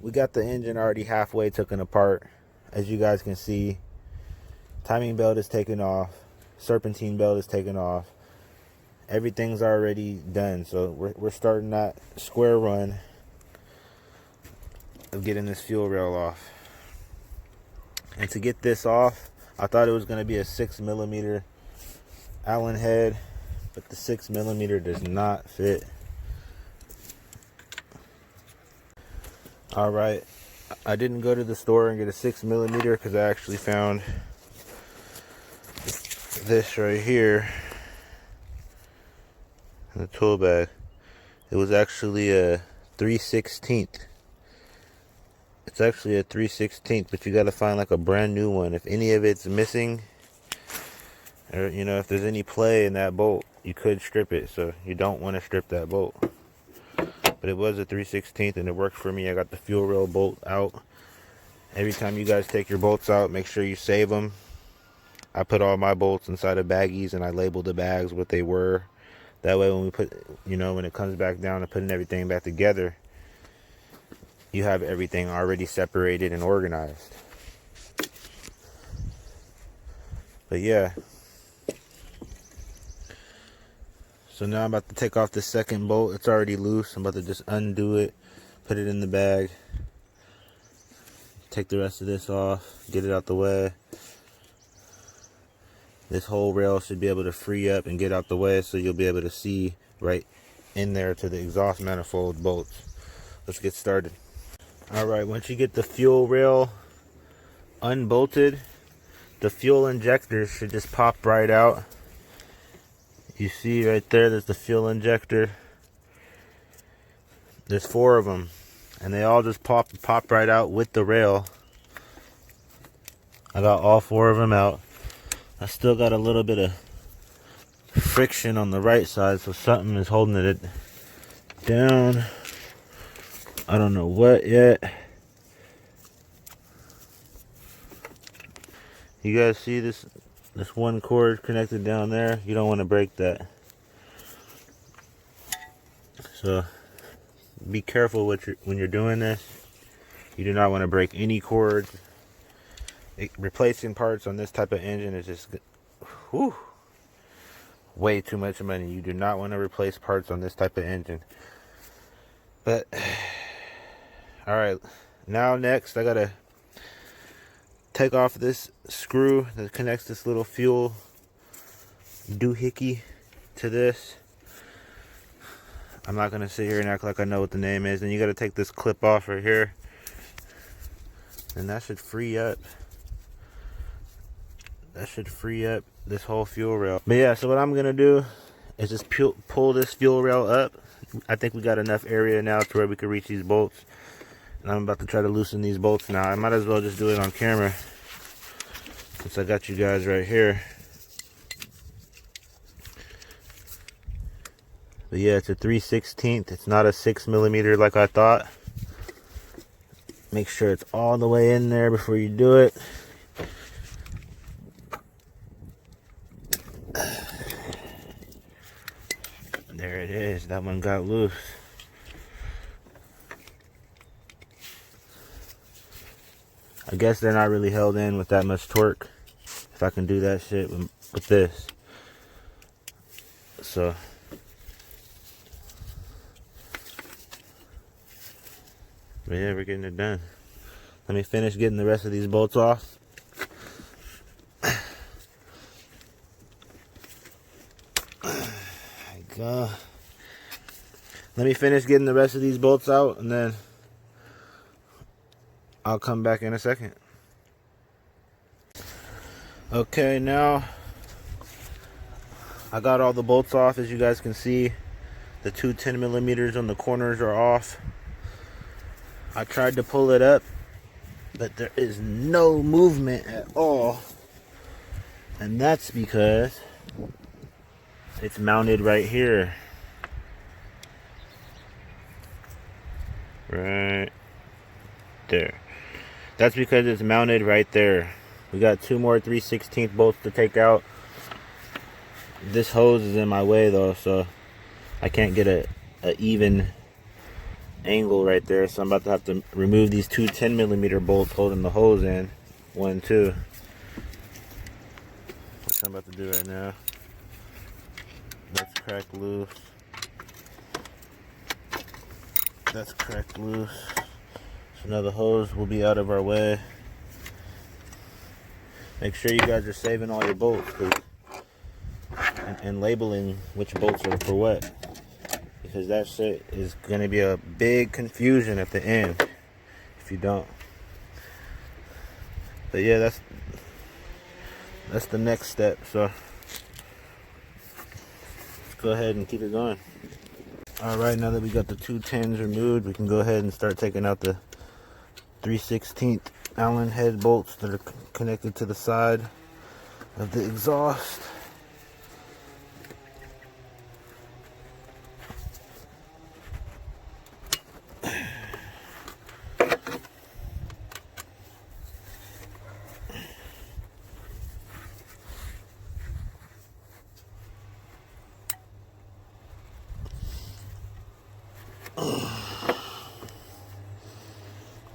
we got the engine already halfway taken apart. As you guys can see, timing belt is taken off, serpentine belt is taken off. Everything's already done, so we're starting that square run of getting this fuel rail off. And to get this off, I thought it was going to be a 6mm Allen head, but the 6mm does not fit. Alright, I didn't go to the store and get a 6mm because I actually found this right here in the tool bag. It was actually a 3/16. It's actually a 3/16, but you gotta find like a brand new one. If any of it's missing, or you know, if there's any play in that bolt, you could strip it, so you don't want to strip that bolt. But it was a 3/16 and it worked for me. I got the fuel rail bolt out. Every time you guys take your bolts out, make sure you save them. I put all my bolts inside of baggies and I labeled the bags what they were. That way when we put, you know, when it comes back down to putting everything back together, you have everything already separated and organized. But yeah. So now I'm about to take off the second bolt. It's already loose. I'm about to just undo it, put it in the bag, take the rest of this off, get it out the way. This whole rail should be able to free up and get out the way, so you'll be able to see right in there to the exhaust manifold bolts. Let's get started. Alright, once you get the fuel rail unbolted, the fuel injectors should just pop right out. You see right there, there's the fuel injector. There's 4 of them, and they all just pop right out with the rail. I got all 4 of them out. I still got a little bit of friction on the right side, so something is holding it down. I don't know what yet. You guys see this one cord connected down there? You don't want to break that. So be careful when you're doing this. You do not want to break any cords. Replacing parts on this type of engine is just way too much money. You do not want to replace parts on this type of engine. But alright, now next I gotta take off this screw that connects this little fuel doohickey to this. I'm not gonna sit here and act like I know what the name is. And you gotta take this clip off right here, and that should free up this whole fuel rail. But yeah, so what I'm gonna do is just pull this fuel rail up. I think we got enough area now to where we can reach these bolts. And I'm about to try to loosen these bolts now. I might as well just do it on camera, since I got you guys right here. But yeah, it's a 3/16. It's not a 6mm like I thought. Make sure it's all the way in there before you do it. There it is. That one got loose. I guess they're not really held in with that much torque, if I can do that shit with this. So but yeah, we're getting it done. Let me finish getting the rest of these bolts off. Let me finish getting the rest of these bolts out, and then I'll come back in a second. Okay, now I got all the bolts off. As you guys can see, the 2 10mm on the corners are off. I tried to pull it up, but there is no movement at all, and that's because it's mounted right here. Right there. That's because it's mounted right there. We got 2 more 3/16 bolts to take out. This hose is in my way though, so I can't get a even angle right there, so I'm about to have to remove these two 10mm bolts holding the hose in. 1, 2. Which I'm about to do right now. That's cracked loose. That's cracked loose. So now the hose will be out of our way. Make sure you guys are saving all your bolts and labeling which bolts are for what. Because that shit is going to be a big confusion at the end if you don't. But yeah, that's the next step. So let's go ahead and keep it going. Alright, now that we got the two 10s removed, we can go ahead and start taking out the 3/16 Allen head bolts that are connected to the side of the exhaust.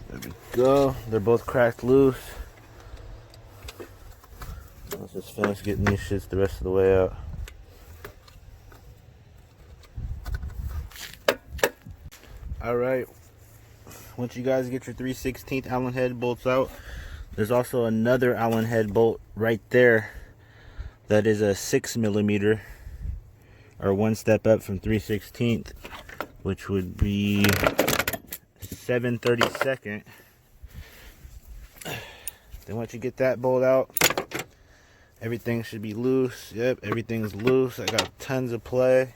There we go. They're both cracked loose. Let's just finish getting these shits the rest of the way out. Alright. Once you guys get your 3/16 Allen head bolts out, there's also another Allen head bolt right there that is a 6mm, or one step up from 3/16, which would be 7/32. Then once you get that bolt out, everything should be loose. Yep, everything's loose. I got tons of play.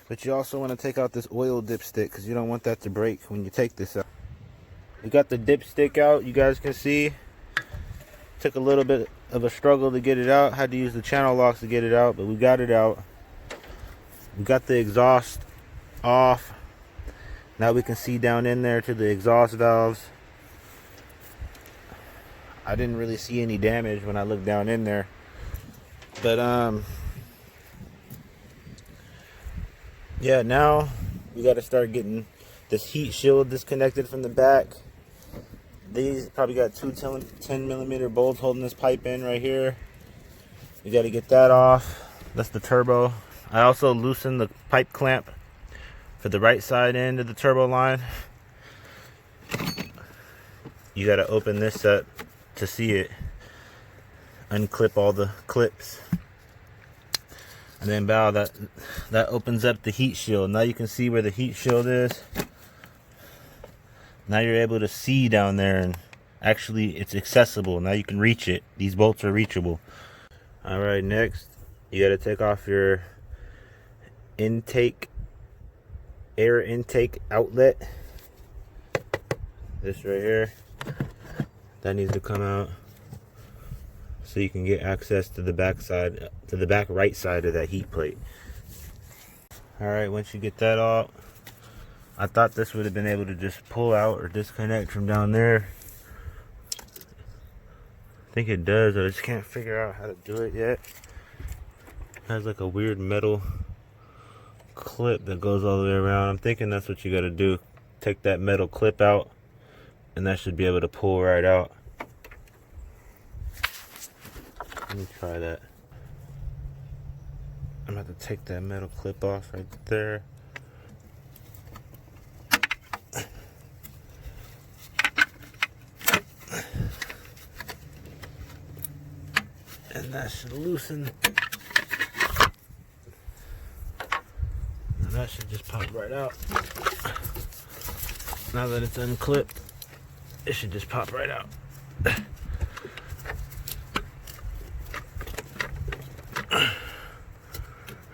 But you also want to take out this oil dipstick because you don't want that to break when you take this out. We got the dipstick out, you guys can see. Took a little bit of a struggle to get it out. Had to use the channel locks to get it out, but we got it out. We got the exhaust off. Now we can see down in there to the exhaust valves. I didn't really see any damage when I looked down in there. But yeah, now we got to start getting this heat shield disconnected from the back. These probably got two 10mm bolts holding this pipe in right here. We got to get that off. That's the turbo. I also loosened the pipe clamp for the right side end of the turbo line. You got to open this up to see it. Unclip all the clips. And then bow, that opens up the heat shield. Now you can see where the heat shield is. Now you're able to see down there, and actually it's accessible. Now you can reach it. These bolts are reachable. Alright, next you got to take off your air intake outlet. This right here. That needs to come out so you can get access to the back side, to the back right side of that heat plate. Alright, once you get that out, I thought this would have been able to just pull out or disconnect from down there. I think it does, I just can't figure out how to do it yet. It has like a weird metal clip that goes all the way around. I'm thinking that's what you got to do. Take that metal clip out, and that should be able to pull right out. Let me try that. I'm going to have to take that metal clip off right there. And that should loosen. And that should just pop right out. Now that it's unclipped, it should just pop right out.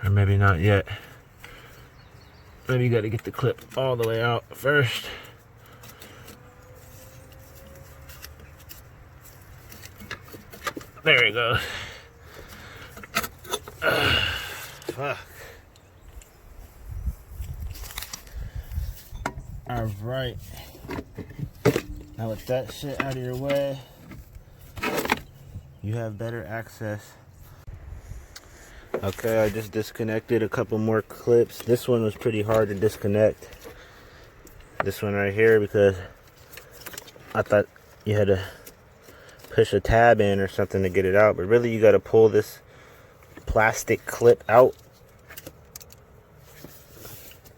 Or maybe not yet. Maybe you got to get the clip all the way out first. There it goes. Fuck. Alright. Now with that shit out of your way, you have better access. Okay, I just disconnected a couple more clips. This one was pretty hard to disconnect. This one right here, because I thought you had to push a tab in or something to get it out, but really you got to pull this plastic clip out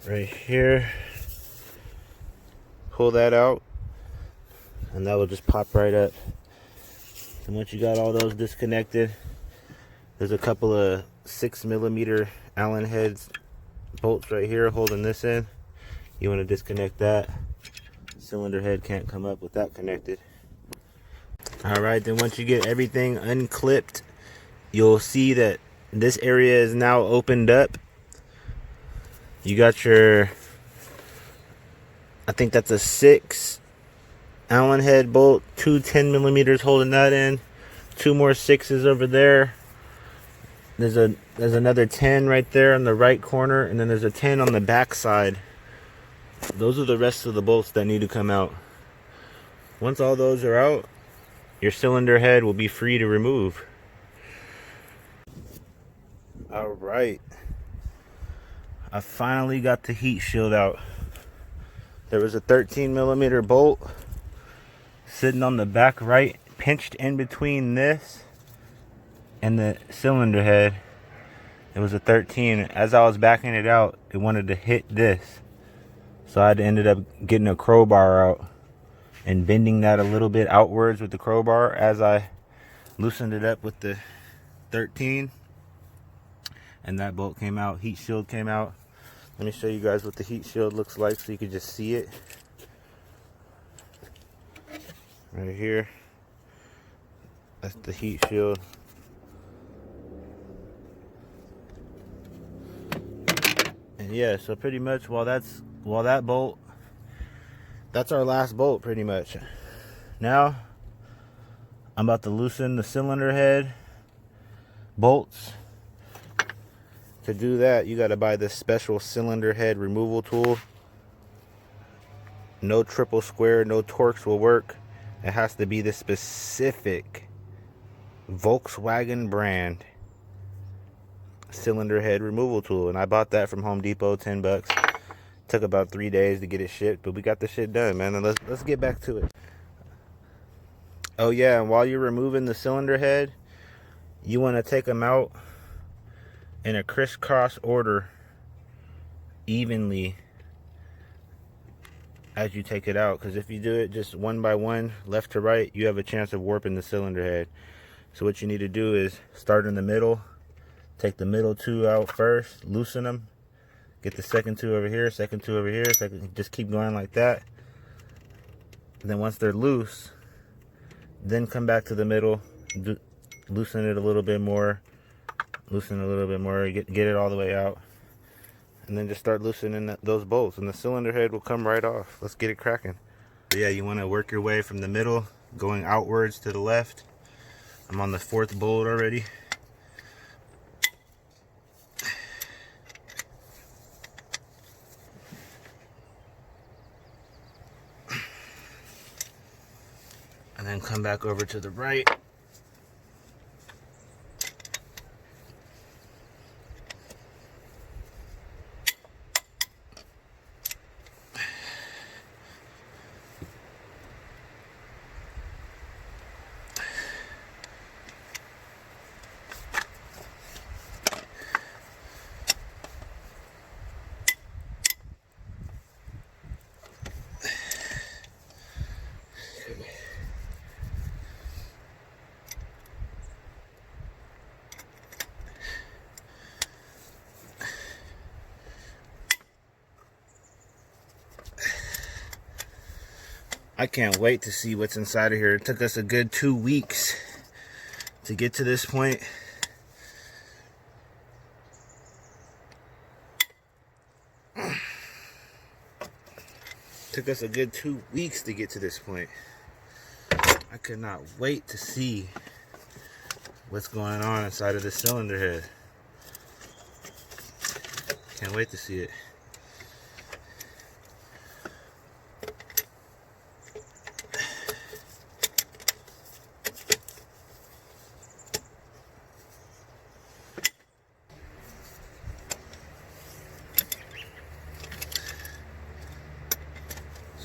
right here. Pull that out, and that will just pop right up. And once you got all those disconnected, there's a couple of 6mm Allen heads bolts right here holding this in. You want to disconnect that. Cylinder head can't come up with that connected. Alright, then once you get everything unclipped, you'll see that this area is now opened up. You got your, I think that's a 6 Allen head bolt, two 10mm holding that in, two more 6s over there. There's another 10 right there in the right corner, and then there's a 10 on the back side. Those are the rest of the bolts that need to come out. Once all those are out, your cylinder head will be free to remove. Alright, I finally got the heat shield out. There was a 13mm bolt sitting on the back right, pinched in between this and the cylinder head. It was a 13. As I was backing it out, it wanted to hit this, so I ended up getting a crowbar out and bending that a little bit outwards with the crowbar as I loosened it up with the 13, and that bolt came out. Heat shield came out. Let me show you guys what the heat shield looks like so you can just see it right here. That's the heat shield. And yeah, so pretty much while that bolt, that's our last bolt pretty much. Now I'm about to loosen the cylinder head bolts. To do that, you got to buy this special cylinder head removal tool. No triple square, no Torx will work. It has to be the specific Volkswagen brand cylinder head removal tool, and I bought that from Home Depot, 10 bucks. Took about 3 days to get it shipped, but we got the shit done, man. And let's get back to it. Oh yeah, and while you're removing the cylinder head, you want to take them out in a crisscross order evenly as you take it out, because if you do it just one by one, left to right, you have a chance of warping the cylinder head. So what you need to do is start in the middle, take the middle two out first, loosen them, get the second two over here, second two over here, just keep going like that. And then once they're loose, then come back to the middle, loosen it a little bit more, loosen it a little bit more, get it all the way out, and then just start loosening those bolts, and the cylinder head will come right off. Let's get it cracking. So yeah, you want to work your way from the middle, going outwards to the left. I'm on the 4th bolt already. And then come back over to the right. I can't wait to see what's inside of here. It took us a good 2 weeks to get to this point. Took us a good 2 weeks to get to this point. I could not wait to see what's going on inside of this cylinder head. Can't wait to see it.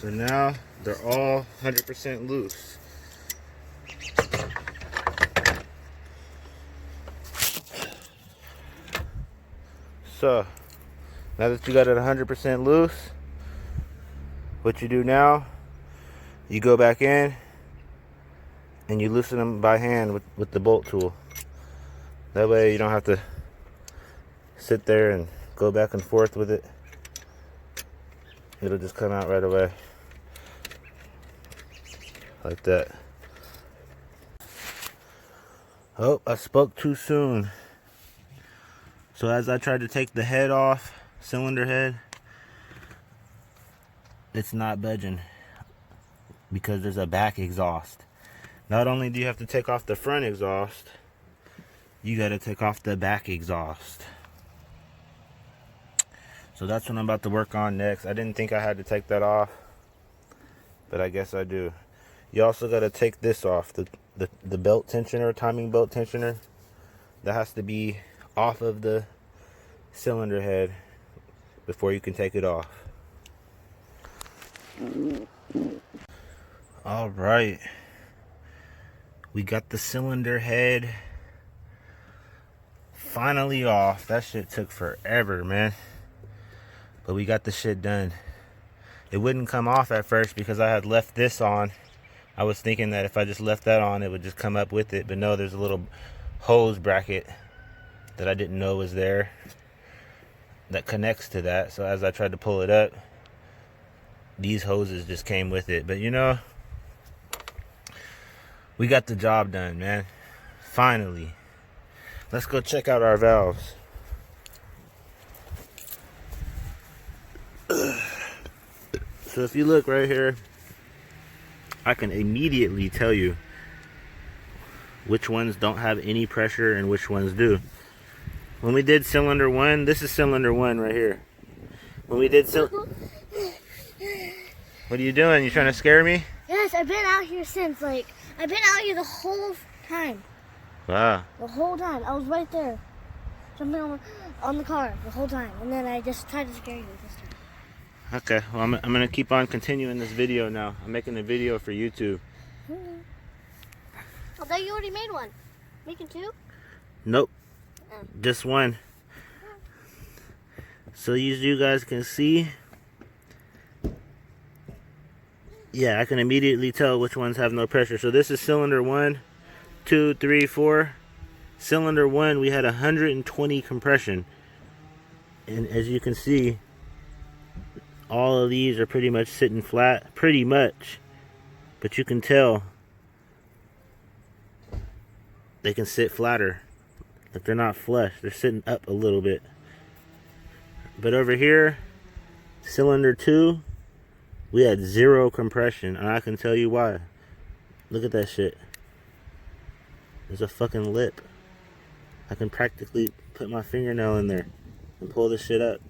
So now they're all 100% loose. So now that you got it 100% loose, what you do now, you go back in and you loosen them by hand with the bolt tool. That way you don't have to sit there and go back and forth with it. It'll just come out right away. Like that. Oh, I spoke too soon. So as I tried to take the head off, cylinder head, it's not budging because there's a back exhaust. Not only do you have to take off the front exhaust, you got to take off the back exhaust. So that's what I'm about to work on next. I didn't think I had to take that off, but I guess I do. You also got to take this off, the belt tensioner, timing belt tensioner. That has to be off of the cylinder head before you can take it off. All right, we got the cylinder head finally off. That shit took forever, man, but we got the shit done. It wouldn't come off at first because I had left this on. I was thinking that if I just left that on, it would just come up with it, but no, there's a little hose bracket that I didn't know was there that connects to that. So as I tried to pull it up, these hoses just came with it. But you know, we got the job done, man. Finally. Let's go check out our valves. So if you look right here, I can immediately tell you which ones don't have any pressure and which ones do. When we did cylinder 1, this is cylinder 1 right here. When we did what are you doing? You trying to scare me? Yes, I've been out here since, I've been out here the whole time. Wow. The whole time. I was right there, jumping on the car the whole time. And then I just tried to scare you this time. Okay, well, I'm going to keep on continuing this video now. I'm making a video for YouTube. I thought you already made one. Making 2? Nope. Just one. So you guys can see. Yeah, I can immediately tell which ones have no pressure. So this is cylinder 1, 2, 3, 4. Cylinder 1, we had 120 compression. And as you can see, all of these are pretty much sitting flat. Pretty much. But you can tell they can sit flatter. Like they're not flush. They're sitting up a little bit. But over here, cylinder 2, we had 0 compression. And I can tell you why. Look at that shit. There's a fucking lip. I can practically put my fingernail in there and pull this shit up.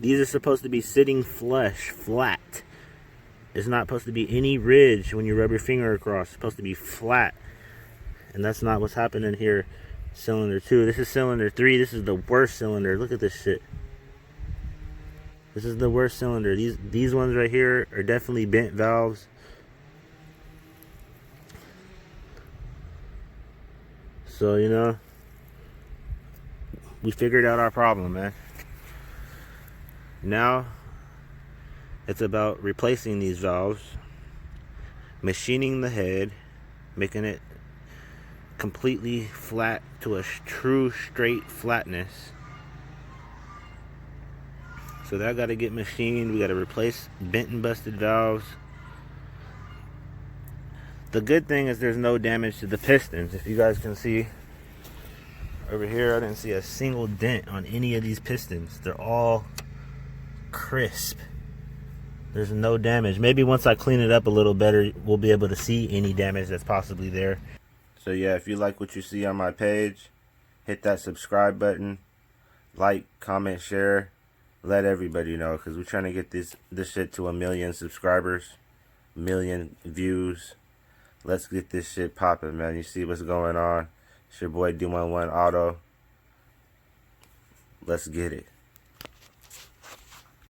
These are supposed to be sitting flush, flat. There's not supposed to be any ridge when you rub your finger across. It's supposed to be flat. And that's not what's happening here. Cylinder 2. This is cylinder 3. This is the worst cylinder. Look at this shit. This is the worst cylinder. These ones right here are definitely bent valves. So, you know, we figured out our problem, man. Now, it's about replacing these valves, machining the head, making it completely flat to a true straight flatness. So that got to get machined. We got to replace bent and busted valves. The good thing is there's no damage to the pistons. If you guys can see over here, I didn't see a single dent on any of these pistons. They're all crisp. There's no damage. Maybe once I clean it up a little better, we'll be able to see any damage that's possibly there. So yeah, if you like what you see on my page, hit that subscribe button, like, comment, share, let everybody know, because we're trying to get this shit to 1 million subscribers, 1 million views. Let's get this shit popping, man. You see what's going on. It's your boy D11 Auto. Let's get it.